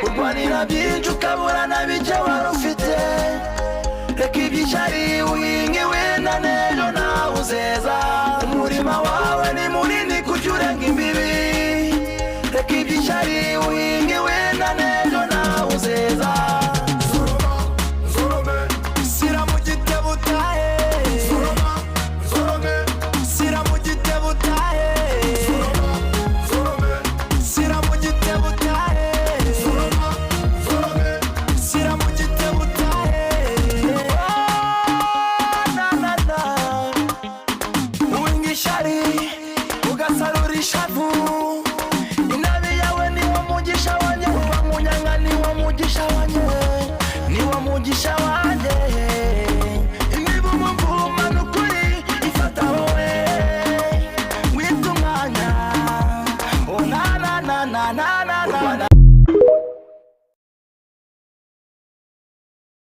urwanira byinshi ukabura na bike wari ufite. Reka iby'ishyari uhinge wenda n'ejo nawe uzeza. Umurima wawe ni munini kuki urenga imbibi. Reka iby'ishyari uhinge wenda n'ejo nawe uzeza.